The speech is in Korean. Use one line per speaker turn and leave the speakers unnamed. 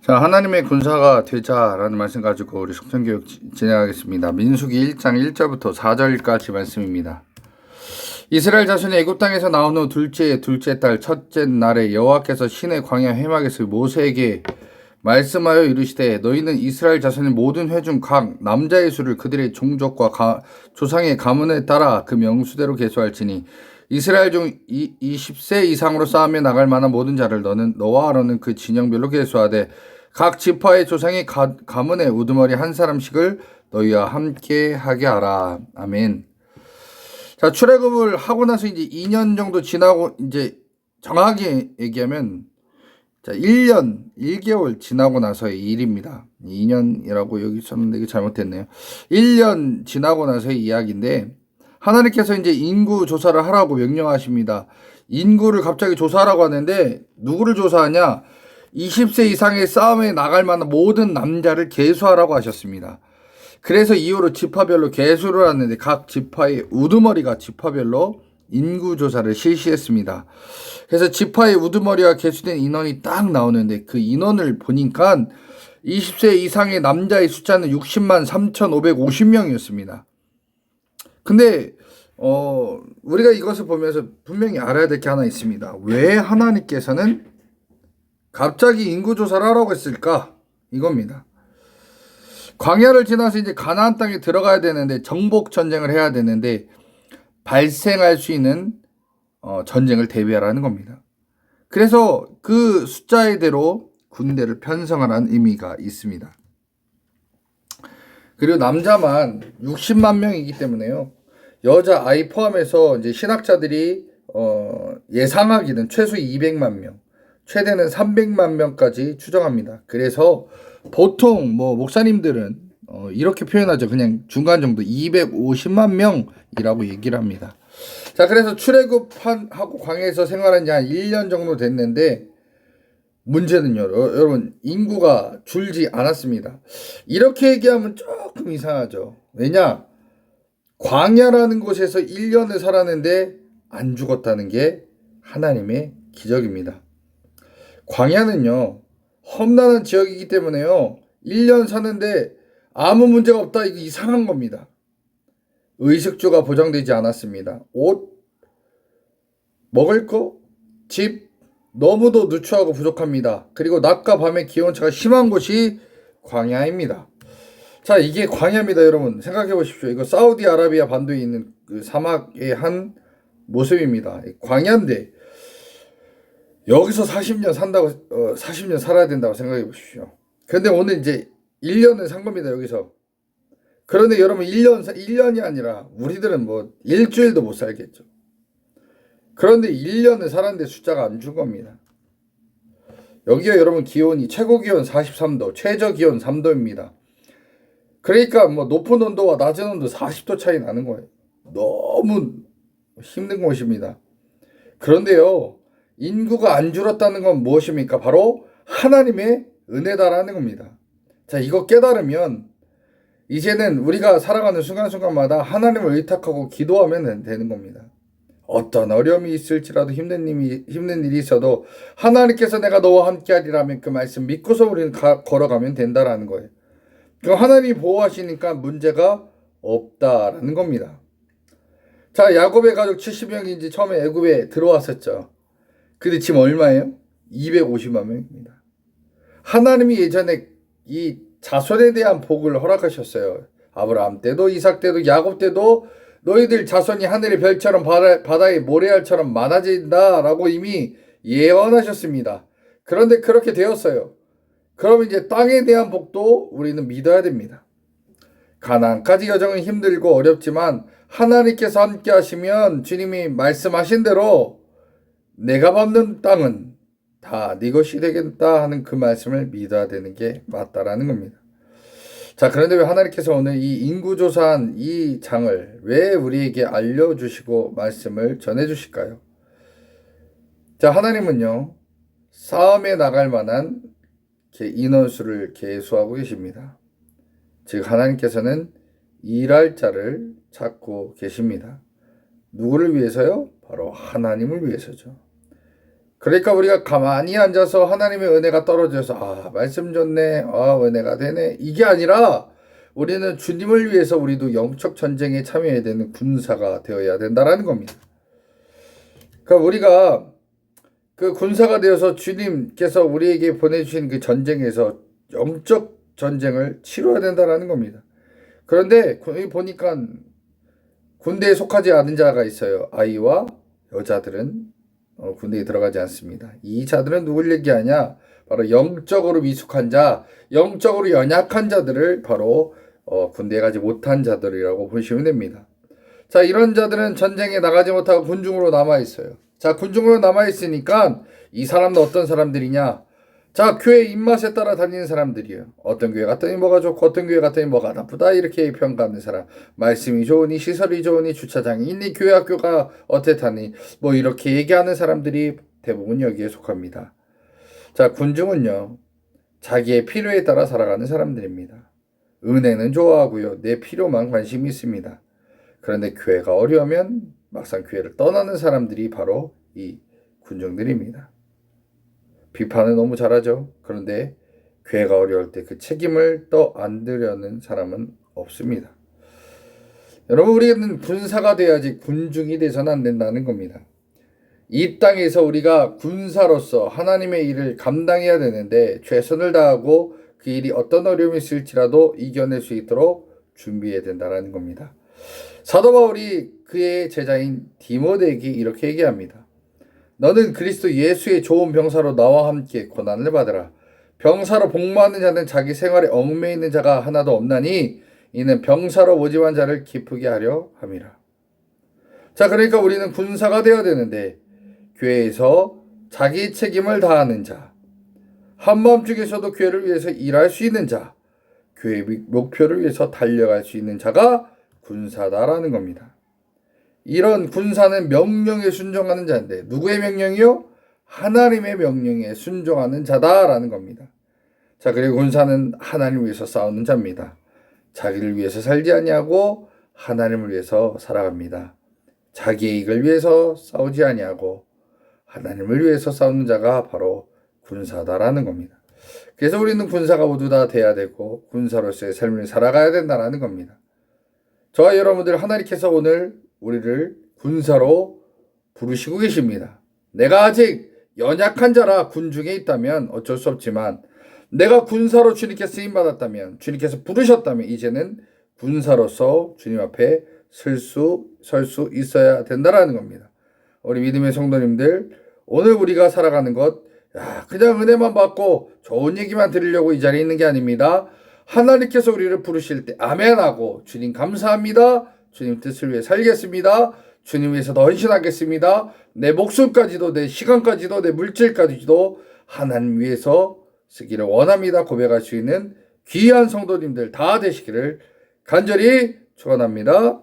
자, 하나님의 군사가 되자라는 말씀 가지고 우리 속전교육 진행하겠습니다. 민수기 1장 1절부터 4절까지 말씀입니다. 이스라엘 자손이 애굽 땅에서 나온 후 둘째 달 첫째 날에 여호와께서 시내 광야 회막에서 모세에게 말씀하여 이르시되 너희는 이스라엘 자손의 모든 회 중 각 남자의 수를 그들의 종족과 조상의 가문에 따라 그 명수대로 계수할지니 이스라엘 중 20세 이상으로 싸움에 나갈 만한 모든 자를 너와 아론은 그 진영별로 계수하되 각 지파의 조상의 가문의 우두머리 한 사람씩을 너희와 함께 하게 하라. 아멘. 자, 출애굽을 하고 나서 이제 2년 정도 지나고 이제 정확하게 얘기하면 자, 1년 1개월 지나고 나서의 일입니다. 2년이라고 여기 썼는데 이게 잘못됐네요. 1년 지나고 나서의 이야기인데 하나님께서 이제 인구 조사를 하라고 명령하십니다. 인구를 갑자기 조사하라고 하는데 누구를 조사하냐? 20세 이상의 싸움에 나갈 만한 모든 남자를 계수하라고 하셨습니다. 그래서 이후로 지파별로 계수를 하는데 각 지파의 우두머리가 지파별로 인구조사를 실시했습니다. 그래서 지파의 우두머리와 계수된 인원이 딱 나오는데 그 인원을 보니까 20세 이상의 남자의 숫자는 60만 3,550명이었습니다. 근데 우리가 이것을 보면서 분명히 알아야 될 게 하나 있습니다. 왜 하나님께서는 갑자기 인구조사를 하라고 했을까? 이겁니다. 광야를 지나서 이제 가나안 땅에 들어가야 되는데 정복 전쟁을 해야 되는데 발생할 수 있는 전쟁을 대비하라는 겁니다. 그래서 그 숫자대로 군대를 편성하라는 의미가 있습니다. 그리고 남자만 60만 명이기 때문에요. 여자 아이 포함해서 이제 신학자들이 예상하기는 최소 200만 명, 최대는 300만 명까지 추정합니다. 그래서 보통 목사님들은 이렇게 표현하죠. 그냥 중간 정도 250만 명이라고 얘기를 합니다. 자, 그래서 출애굽하고 광야에서 생활한 지 한 1년 정도 됐는데 문제는요, 여러분, 인구가 줄지 않았습니다. 이렇게 얘기하면 조금 이상하죠. 왜냐? 광야라는 곳에서 1년을 살았는데 안 죽었다는 게 하나님의 기적입니다. 광야는요, 험난한 지역이기 때문에요, 1년 사는데 아무 문제가 없다. 이거 이상한 겁니다. 의식주가 보장되지 않았습니다. 옷, 먹을 거, 집, 너무도 누추하고 부족합니다. 그리고 낮과 밤의 기온차가 심한 곳이 광야입니다. 자, 이게 광야입니다, 여러분. 생각해 보십시오. 이거 사우디아라비아 반도에 있는 그 사막의 한 모습입니다. 광야인데 여기서 40년 산다고 40년 살아야 된다고 생각해 보십시오. 그런데 오늘 이제 1년을 산 겁니다, 여기서. 그런데 여러분 1년이 아니라 우리들은 일주일도 못 살겠죠. 그런데 1년을 살았는데 숫자가 안 준 겁니다. 여기가 여러분 기온이 최고 기온 43도, 최저 기온 3도입니다. 그러니까 높은 온도와 낮은 온도 40도 차이 나는 거예요. 너무 힘든 곳입니다. 그런데요, 인구가 안 줄었다는 건 무엇입니까? 바로 하나님의 은혜다라는 겁니다. 자, 이거 깨달으면 이제는 우리가 살아가는 순간순간마다 하나님을 의탁하고 기도하면 되는 겁니다. 어떤 어려움이 있을지라도 힘든 일이 있어도 하나님께서 내가 너와 함께 하리라면 그 말씀 믿고서 우리는 걸어가면 된다라는 거예요. 그럼 하나님이 보호하시니까 문제가 없다라는 겁니다. 자, 야곱의 가족 70명이 이제 처음에 애굽에 들어왔었죠. 근데 지금 얼마예요? 250만 명입니다. 하나님이 예전에 이 자손에 대한 복을 허락하셨어요. 아브라함 때도 이삭 때도 야곱 때도 너희들 자손이 하늘의 별처럼 바다의 모래알처럼 많아진다라고 이미 예언하셨습니다. 그런데 그렇게 되었어요. 그럼 이제 땅에 대한 복도 우리는 믿어야 됩니다. 가나안까지 여정은 힘들고 어렵지만 하나님께서 함께 하시면 주님이 말씀하신 대로 내가 밟는 땅은 다 네 것이 되겠다 하는 그 말씀을 믿어야 되는 게 맞다라는 겁니다. 자, 그런데 왜 하나님께서 오늘 이 인구조사한 이 장을 왜 우리에게 알려주시고 말씀을 전해주실까요? 자, 하나님은요, 싸움에 나갈 만한 인원수를 계수하고 계십니다. 즉 하나님께서는 일할 자를 찾고 계십니다. 누구를 위해서요? 바로 하나님을 위해서죠. 그러니까 우리가 가만히 앉아서 하나님의 은혜가 떨어져서 말씀 좋네, 은혜가 되네, 이게 아니라 우리는 주님을 위해서 우리도 영적 전쟁에 참여해야 되는 군사가 되어야 된다라는 겁니다. 그러니까 우리가 그 군사가 되어서 주님께서 우리에게 보내주신 그 전쟁에서 영적 전쟁을 치러야 된다라는 겁니다. 그런데 보니까 군대에 속하지 않은 자가 있어요. 아이와 여자들은 군대에 들어가지 않습니다. 이 자들은 누굴 얘기하냐? 바로 영적으로 미숙한 자, 영적으로 연약한 자들을 바로 군대에 가지 못한 자들이라고 보시면 됩니다. 자, 이런 자들은 전쟁에 나가지 못하고 군중으로 남아있어요. 자, 군중으로 남아있으니까 이 사람도 어떤 사람들이냐? 자, 교회 입맛에 따라 다니는 사람들이에요. 어떤 교회 갔더니 뭐가 좋고 어떤 교회 갔더니 뭐가 나쁘다 이렇게 평가하는 사람. 말씀이 좋으니 시설이 좋으니 주차장이 있니 교회 학교가 어떻다니 뭐 이렇게 얘기하는 사람들이 대부분 여기에 속합니다. 자, 군중은요. 자기의 필요에 따라 살아가는 사람들입니다. 은혜는 좋아하고요. 내 필요만 관심이 있습니다. 그런데 교회가 어려우면 막상 교회를 떠나는 사람들이 바로 이 군중들입니다. 비판을 너무 잘하죠. 그런데 교회가 어려울 때 그 책임을 떠안으려는 사람은 없습니다. 여러분, 우리는 군사가 돼야지 군중이 돼서는 안 된다는 겁니다. 이 땅에서 우리가 군사로서 하나님의 일을 감당해야 되는데 최선을 다하고 그 일이 어떤 어려움이 있을지라도 이겨낼 수 있도록 준비해야 된다는 겁니다. 사도 바울이 그의 제자인 디모데에게 이렇게 얘기합니다. 너는 그리스도 예수의 좋은 병사로 나와 함께 고난을 받으라. 병사로 복무하는 자는 자기 생활에 얽매여 있는 자가 하나도 없나니 이는 병사로 모집한 자를 기쁘게 하려 함이라. 자, 그러니까 우리는 군사가 되어야 되는데 교회에서 자기 책임을 다하는 자, 한마음 중에서도 교회를 위해서 일할 수 있는 자, 교회 목표를 위해서 달려갈 수 있는 자가 군사다라는 겁니다. 이런 군사는 명령에 순종하는 자인데 누구의 명령이요? 하나님의 명령에 순종하는 자다라는 겁니다. 자, 그리고 군사는 하나님을 위해서 싸우는 자입니다. 자기를 위해서 살지 아니하고 하나님을 위해서 살아갑니다. 자기의 이익을 위해서 싸우지 아니하고 하나님을 위해서 싸우는 자가 바로 군사다라는 겁니다. 그래서 우리는 군사가 모두 다 돼야 되고 군사로서의 삶을 살아가야 된다는 겁니다. 저와 여러분들 하나님께서 오늘 우리를 군사로 부르시고 계십니다. 내가 아직 연약한 자라 군중에 있다면 어쩔 수 없지만 내가 군사로 주님께 쓰임받았다면 주님께서 부르셨다면 이제는 군사로서 주님 앞에 설 수 있어야 된다는 겁니다. 우리 믿음의 성도님들, 오늘 우리가 살아가는 것 그냥 은혜만 받고 좋은 얘기만 들으려고 이 자리에 있는 게 아닙니다. 하나님께서 우리를 부르실 때 아멘하고 주님 감사합니다. 주님 뜻을 위해 살겠습니다. 주님 위해서 더 헌신하겠습니다. 내 목숨까지도 내 시간까지도 내 물질까지도 하나님 위해서 쓰기를 원합니다. 고백할 수 있는 귀한 성도님들 다 되시기를 간절히 축원합니다.